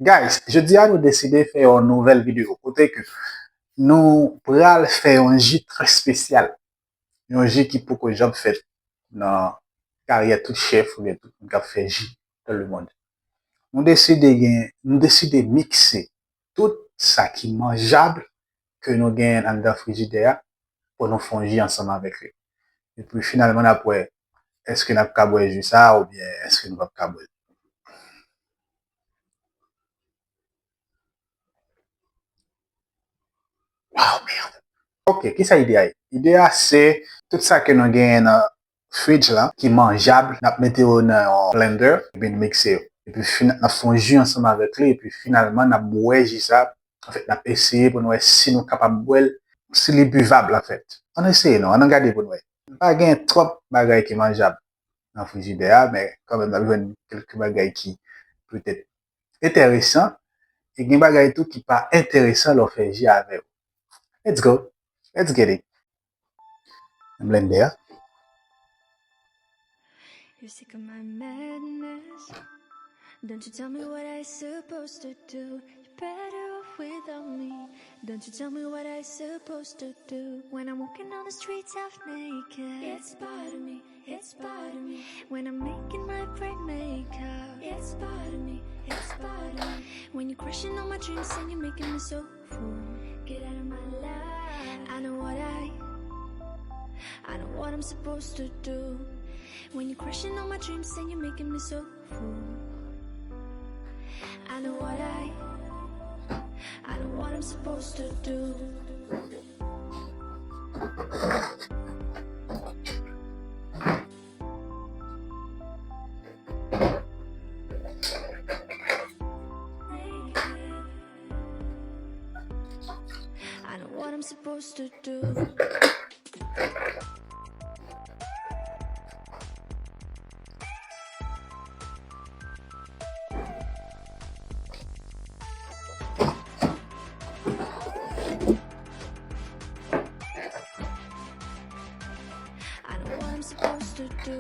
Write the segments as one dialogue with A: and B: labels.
A: Guys, je dis à nous décider de faire une nouvelle vidéo. Côté que nous pourrons faire un jeu très spécial. Un jeu qui pour que j'aime fait dans carrière tout chef ou bien tout le monde fait jeu dans le monde. Nous décidons de mixer tout ça qui est mangeable que nous gagnons dans le frigidaire pour nous faire jeu ensemble avec lui. Et puis finalement après, est-ce que nous avons boire juste ça ou bien est-ce que nous avons boire? Oh merde. Ok, qui ça l'idée? L'idée c'est tout ça que nous gagnons dans le fridge là, qui est mangeable, nous mettons dans un blender et puis nous mixons. Et puis nous faisons jus ensemble avec lui et puis finalement nous boire ça. En fait, nous essayons pour nous voir si nous sommes capables de boire, si c'est buvable en fait. On essaie, non? On a regardé pour nous. Pas gain trop de bagages qui sont mangeables dans le frigidaire, mais quand même, nous avons quelques bagages qui peut-être intéressants et des bagages tout qui pas intéressants leur faire jus avec. Let's go. Let's get it. Blender.
B: You're sick of my madness. Don't you tell me what I supposed to do. You're better off without me. Don't you tell me what I supposed to do. When I'm walking on the streets half naked, it's part of me, it's part of me. When I'm making my brain makeup, it's part of me, it's part of me. When you're crushing on my dreams and you're making me so full, get out of my life. I know what I'm supposed to do. When you're crushing on my dreams and you're making me so full, I know what I'm supposed to do. I know what I'm supposed to do. Supposed to do.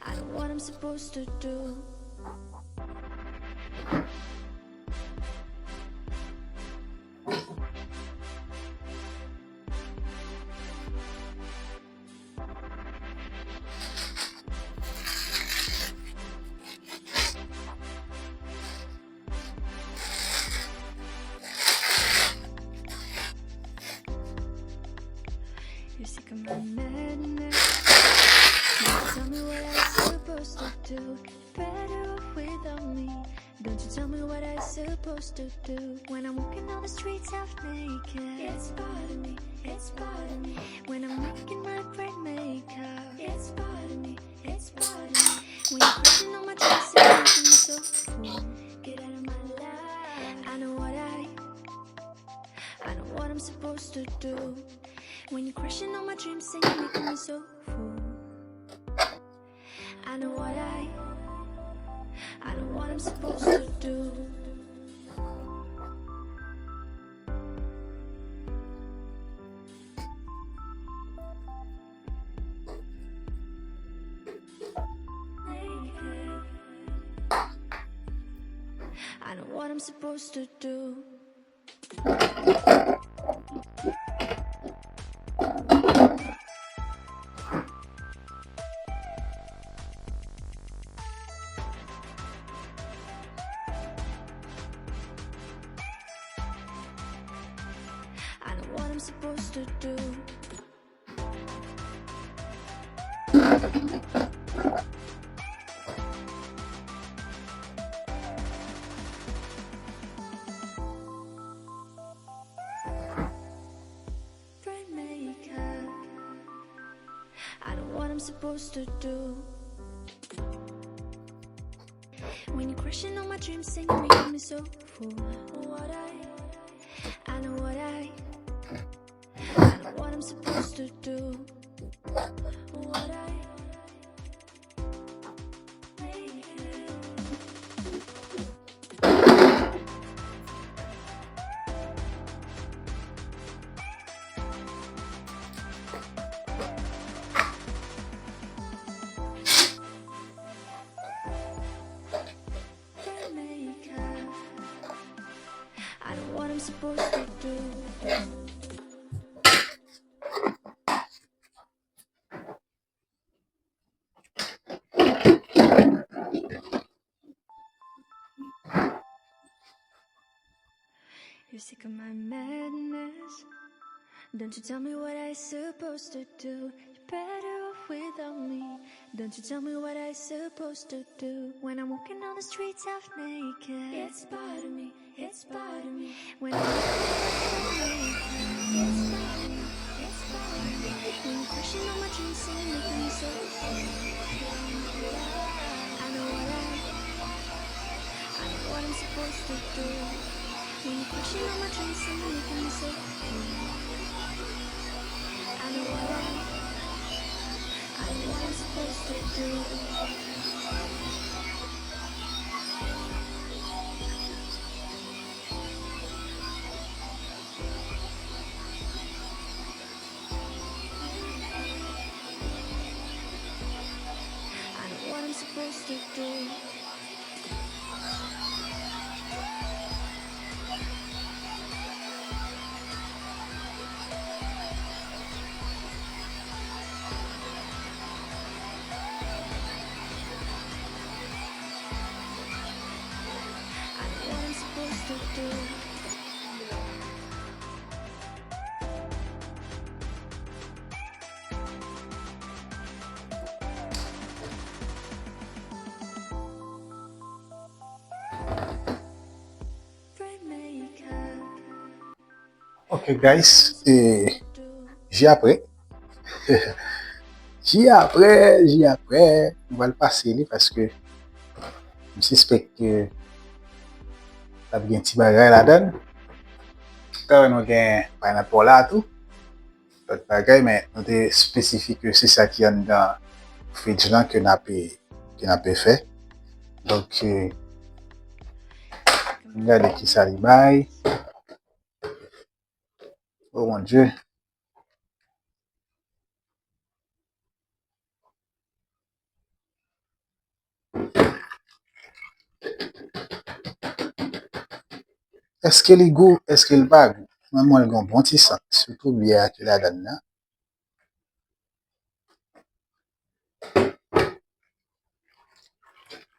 B: I know what I'm supposed to do. You're sick of my madness. Don't you tell me what I'm supposed to do. You're better off without me. Don't you tell me what I'm supposed to do. When I'm walking on the streets half naked, it's part of me, it's part of me. When I'm making my brain makeup, it's part of me, it's part of me. When you're crushing on my dreams and making me so full, get out of my life. I know what I'm supposed to do. When you're crushing on my dreams and you're making me so full, I know what I'm supposed to do. I know what I'm supposed to do. I know what I'm supposed to do. Brain makeup. I know what I'm supposed to do. When you're crushing on my dreams and you're making me so full, I know what I'm supposed to do. supposed to do. You're sick of my madness. Don't you tell me what I supposed to do. You're better off without me. Don't you tell me what I supposed to do. When I'm walking on the streets half naked, it's part of me, it's part of me. When I'm it's part of me, it's part of me. When you're crushing on my dreams and making me so I know what I'm supposed to do. When you're crushing on my dreams and making me so I know what I'm supposed to do. I know what I'm supposed to do.
A: Ok guys, j'y après. J'y après, on va le passer li parce que je suspecte que la bien petit bagay la donne. Quand on gen pineapple là tout, l'autre bagay mais on te spécifique que c'est ça qui est dans fridge là que n'a pas fait. Donc regardez qui ça li bail. Oh mon Dieu. Est-ce que les goûts, est-ce que le bag, moi, le bon petit sang, surtout bien que la donne là.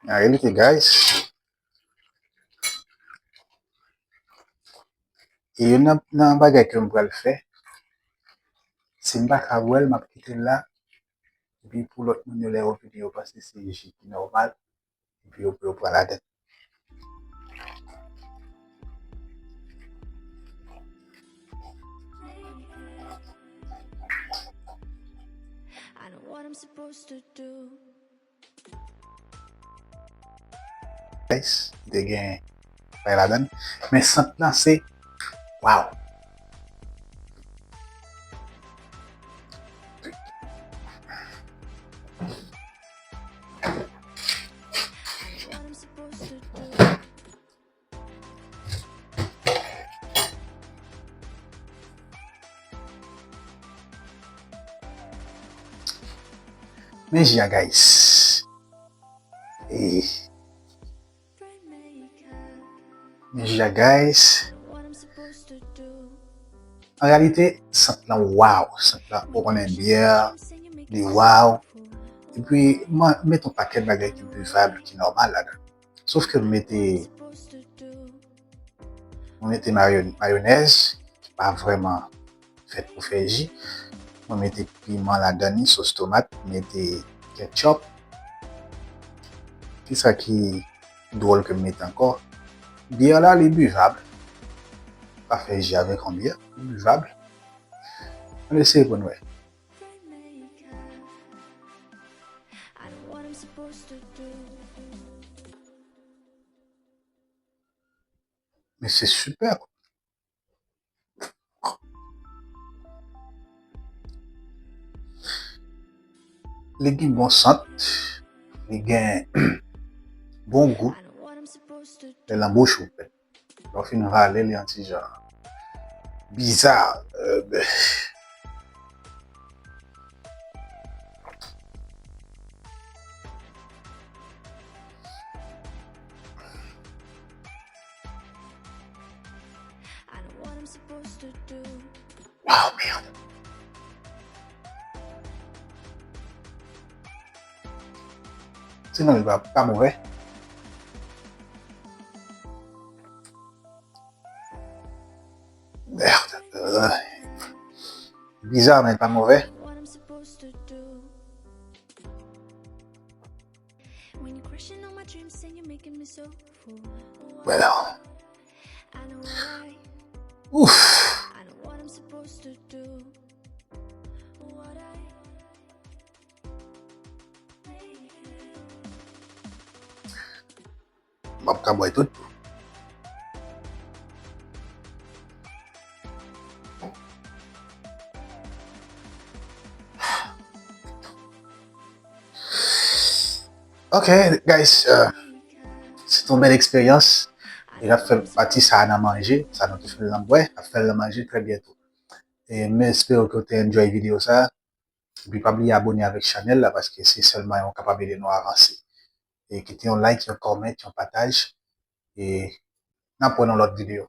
A: En réalité, guys, et il y a un bagage que je vais le faire, c'est un bagage m'a quitté là, et puis pour l'autre, nous les vidéo parce que c'est normal, et puis on peut prendre la tête.
B: I know what I'm supposed to do.
A: Guys, il y a pas la donne, mais sans lancer, wow.
B: What I'm supposed to do.
A: Mais j'y a guys. Et mais j'y a guys.
B: What I'm supposed to do.
A: En réalité, sans plan wow, sans plan on aime bien, des wow. Et puis, moi, mets ton paquet de bagages qui est buvable, qui est normal là-dedans. Sauf que on mettait mayonnaise, qui n'est pas vraiment fait pour faire jus. On mettait piment là-dedans, sauce tomate, on mettait ketchup. C'est ça qui est drôle que je mette encore. Bière là, elle est buvable. Pas fait jus avec un bière, buvable. On essaie pour nous. Mais c'est super. Les gains bon sent, les gains bon goût, les l'embauche. Au final, les anti genre bizarre.
B: supposed to do.
A: Wow, merde. Sinon, il va pas mauvais. Merde. Bizarre, mais pas mauvais.
B: What I'm supposed to do. When you're crushing on my dreams and you're making me so full.
A: Voilà.
B: I know why.
A: Ouf.
B: I know what I'm supposed to do. What I
A: Bon, pas boire tout. Ok, guys, c'est une belle expérience. Il a fait partie ça à manger, ça nous fait l'embrouille, à faire le manger très bientôt. Et j'espère que tu as enjoyé la vidéo ça. Et puis pas oublier abonner avec la chaîne là parce que c'est seulement on capable de nous avancer. Et quittez un like, un comment, un partage et nous prenons l'autre vidéo.